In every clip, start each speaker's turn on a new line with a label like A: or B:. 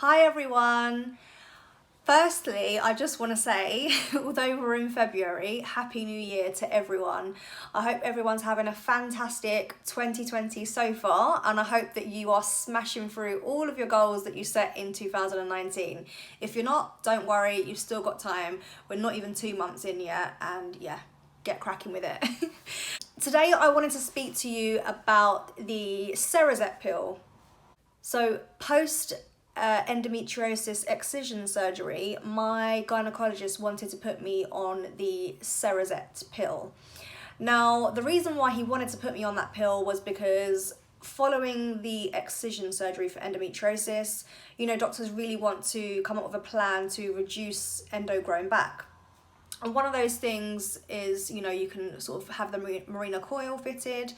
A: Hi everyone. Firstly, I just want to say, although we're in February, Happy New Year to everyone. I hope everyone's having a fantastic 2020 so far, and I hope that you are smashing through all of your goals that you set in 2019. If you're not, don't worry, you've still got time. We're not even 2 months in yet, and yeah, get cracking with it. Today I wanted to speak to you about the Cerazette pill. So post endometriosis excision surgery, my gynecologist wanted to put me on the Cerazette pill. Now, the reason why he wanted to put me on that pill was because following the excision surgery for endometriosis, doctors really want to come up with a plan to reduce endo growing back. And one of those things is, you can sort of have the Mirena coil fitted.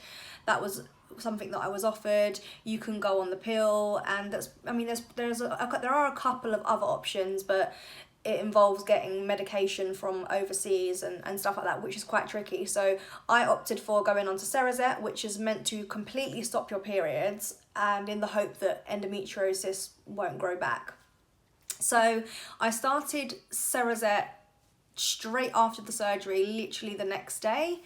A: That was something that I was offered. You can go on the pill, and there are a couple of other options, but it involves getting medication from overseas and stuff like that, which is quite tricky. So I opted for going on to Cerazette, which is meant to completely stop your periods, and in the hope that endometriosis won't grow back. So I started Cerazette straight after the surgery, literally the next day,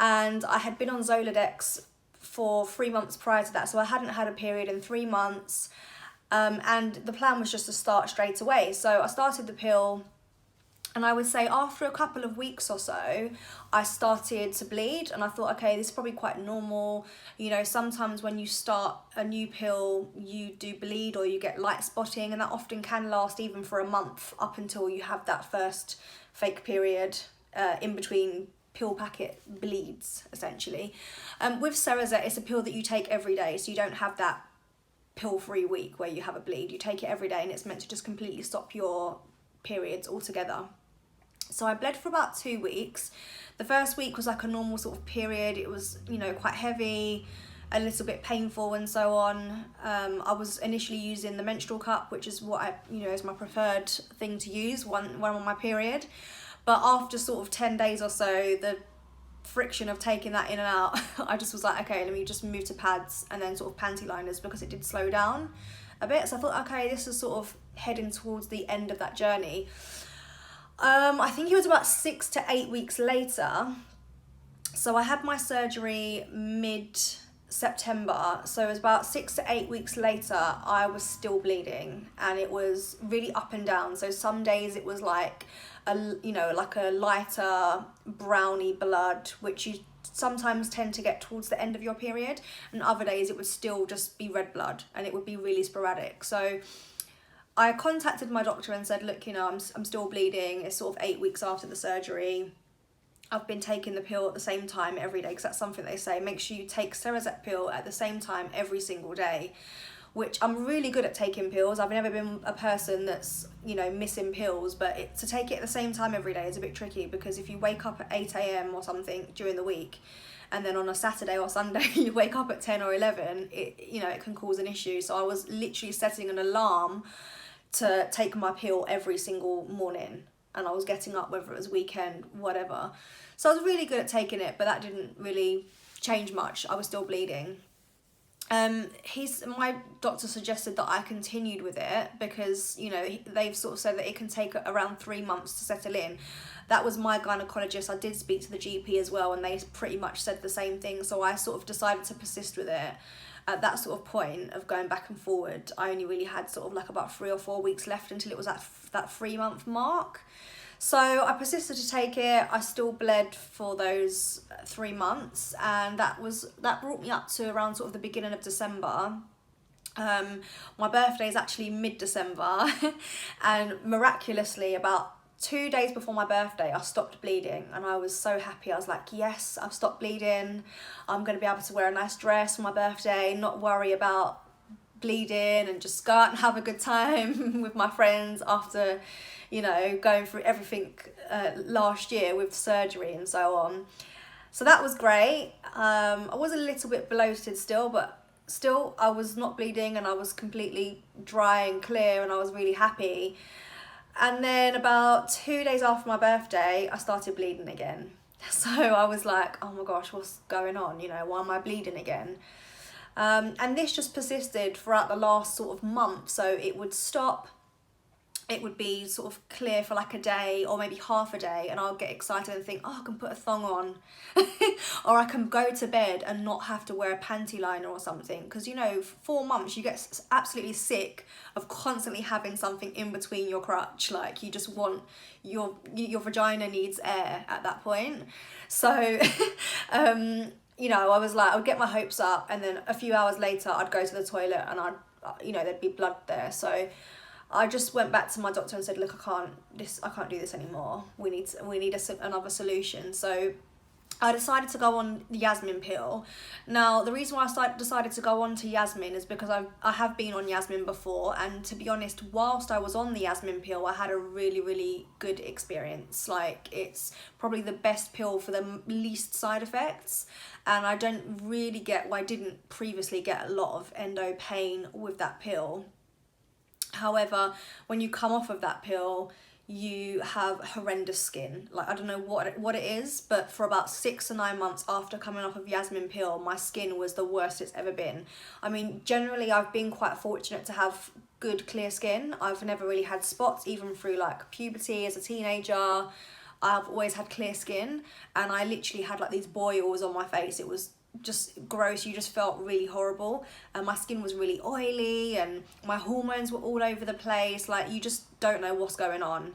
A: and I had been on Zoladex for 3 months prior to that, so I hadn't had a period in 3 months, and the plan was just to start straight away. So I started the pill, and I would say after a couple of weeks or so, I started to bleed, and I thought, okay, this is probably quite normal. Sometimes when you start a new pill, you do bleed or you get light spotting, and that often can last even for a month up until you have that first fake period in between pill packet bleeds, essentially. With Cerazette, it's a pill that you take every day, so you don't have that pill-free week where you have a bleed. You take it every day, and it's meant to just completely stop your periods altogether. So I bled for about 2 weeks. The first week was like a normal sort of period. It was, quite heavy, a little bit painful and so on. I was initially using the menstrual cup, which is what is my preferred thing to use when I'm on my period. But after sort of 10 days or so, the friction of taking that in and out, I just was like, okay, let me just move to pads and then sort of panty liners, because it did slow down a bit. So I thought, okay, this is sort of heading towards the end of that journey. I think it was about 6 to 8 weeks later. So I had my surgery mid-September. So it was about 6 to 8 weeks later, I was still bleeding, and it was really up and down. So some days it was like a lighter browny blood, which you sometimes tend to get towards the end of your period, and other days it would still just be red blood, and it would be really sporadic. So I contacted my doctor and said, look, I'm still bleeding. It's sort of 8 weeks after the surgery. I've been taking the pill at the same time every day, because that's something they say. Make sure you take Cerazette pill at the same time every single day, which I'm really good at taking pills. I've never been a person that's, missing pills, but to take it at the same time every day is a bit tricky, because if you wake up at 8 a.m. or something during the week, and then on a Saturday or Sunday you wake up at 10 or 11, it can cause an issue. So I was literally setting an alarm to take my pill every single morning, and I was getting up whether it was weekend, whatever. So I was really good at taking it, but that didn't really change much. I was still bleeding. My doctor suggested that I continued with it because, they've sort of said that it can take around 3 months to settle in. That was my gynecologist. I did speak to the GP as well, and they pretty much said the same thing. So I sort of decided to persist with it. At that sort of point of going back and forward, I only really had sort of like about 3 or 4 weeks left until it was at that 3 month mark. So I persisted to take it. I still bled for those 3 months, and that brought me up to around sort of the beginning of December. My birthday is actually mid-December, and miraculously about 2 days before my birthday, I stopped bleeding, and I was so happy. I was like, yes, I've stopped bleeding. I'm going to be able to wear a nice dress for my birthday, not worry about bleeding, and just go out and have a good time with my friends after, going through everything last year with surgery and so on. So that was great. I was a little bit bloated still, but still I was not bleeding, and I was completely dry and clear, and I was really happy. And then about 2 days after my birthday, I started bleeding again. So I was like, oh my gosh, what's going on? Why am I bleeding again? And this just persisted throughout the last sort of month. So it would stop, it would be sort of clear for like a day or maybe half a day, and I'll get excited and think, oh, I can put a thong on or I can go to bed and not have to wear a panty liner or something, because you know, 4 months you get absolutely sick of constantly having something in between your crotch. Like you just want, your vagina needs air at that point. So you know, I was like, I would get my hopes up, and then a few hours later I'd go to the toilet and I'd, you know, there'd be blood there. So I just went back to my doctor and said, look, I can't do this anymore. We need another solution. So I decided to go on the Yasmin pill. Now, the reason why I decided to go on to Yasmin is because I have been on Yasmin before, and to be honest, whilst I was on the Yasmin pill, I had a really, really good experience. Like, it's probably the best pill for the least side effects, and I don't really get why I didn't previously get a lot of endo pain with that pill. However, when you come off of that pill, you have horrendous skin. Like, I don't know what it is, but for about 6 to 9 months after coming off of Yasmin pill, my skin was the worst it's ever been. I mean, generally I've been quite fortunate to have good clear skin. I've never really had spots, even through like puberty as a teenager. I've always had clear skin, and I literally had like these boils on my face. It was just gross. You just felt really horrible, and my skin was really oily, and my hormones were all over the place. Like, you just don't know what's going on.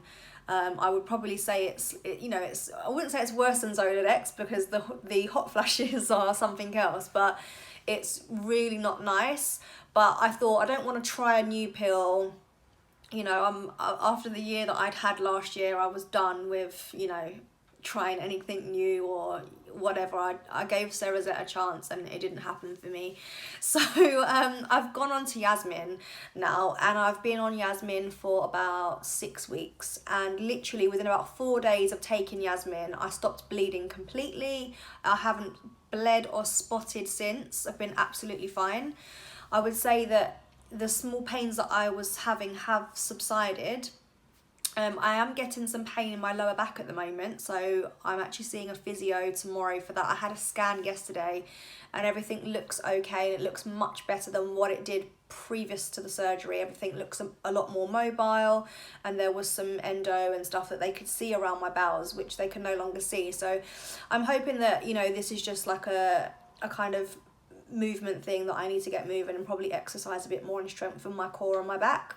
A: I would probably say I wouldn't say it's worse than Zoladex, because the hot flashes are something else, but it's really not nice. But I thought, I don't want to try a new pill. You know, after the year that I'd had last year, I was done with, you know, trying anything new or whatever. I gave Cerazette a chance and it didn't happen for me. So I've gone on to Yasmin now, and I've been on Yasmin for about 6 weeks, and literally within about 4 days of taking Yasmin, I stopped bleeding completely. I haven't bled or spotted since. I've been absolutely fine. I would say that the small pains that I was having have subsided. I am getting some pain in my lower back at the moment, so I'm actually seeing a physio tomorrow for that. I had a scan yesterday and everything looks okay. It looks much better than what it did previous to the surgery. Everything looks a lot more mobile, and there was some endo and stuff that they could see around my bowels, which they can no longer see. So I'm hoping that, you know, this is just like a kind of movement thing that I need to get moving, and probably exercise a bit more and strengthen my core and my back.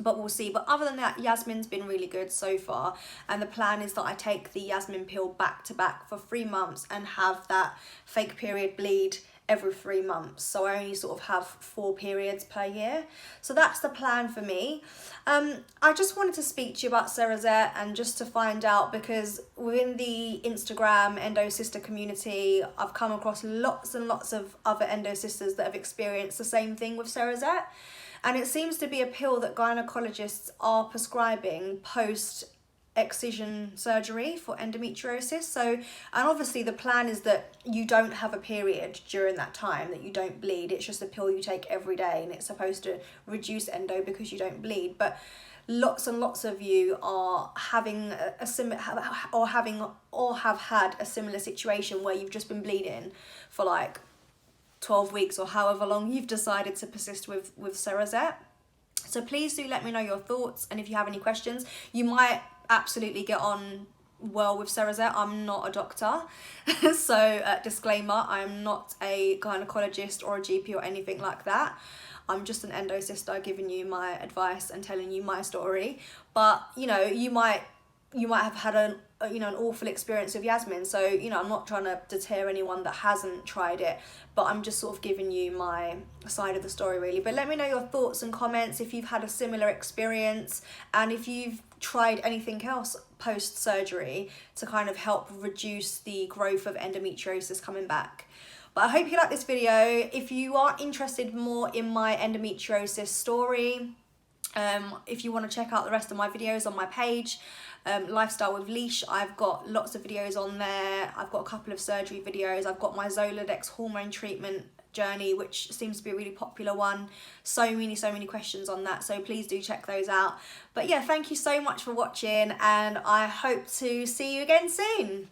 A: But we'll see. But other than that, Yasmin's been really good so far, and the plan is that I take the Yasmin pill back to back for 3 months and have that fake period bleed every 3 months. So I only sort of have 4 periods per year. So that's the plan for me. I just wanted to speak to you about Cerazette, and just to find out, because within the Instagram endo sister community, I've come across lots and lots of other endo sisters that have experienced the same thing with Cerazette. And it seems to be a pill that gynecologists are prescribing post excision surgery for endometriosis. So, and obviously the plan is that you don't have a period during that time, that you don't bleed. It's just a pill you take every day, and it's supposed to reduce endo because you don't bleed. But lots and lots of you are having have had a similar situation where you've just been bleeding for like 12 weeks or however long you've decided to persist with Cerazette. So please do let me know your thoughts, and if you have any questions. You might absolutely get on well with Cerazette. I'm not a doctor, so disclaimer, I'm not a gynecologist or a GP or anything like that. I'm just an endo sister giving you my advice and telling you my story. But you know, you might have had an awful experience with Yasmin. So, you know, I'm not trying to deter anyone that hasn't tried it, but I'm just sort of giving you my side of the story, really. But let me know your thoughts and comments if you've had a similar experience, and if you've tried anything else post-surgery to kind of help reduce the growth of endometriosis coming back. But I hope you like this video. If you are interested more in my endometriosis story, if you want to check out the rest of my videos on my page, Lifestyle with Leash, I've got lots of videos on there. I've got a couple of surgery videos. I've got my Zoladex hormone treatment journey, which seems to be a really popular one. So many questions on that, so please do check those out. But yeah, thank you so much for watching, and I hope to see you again soon.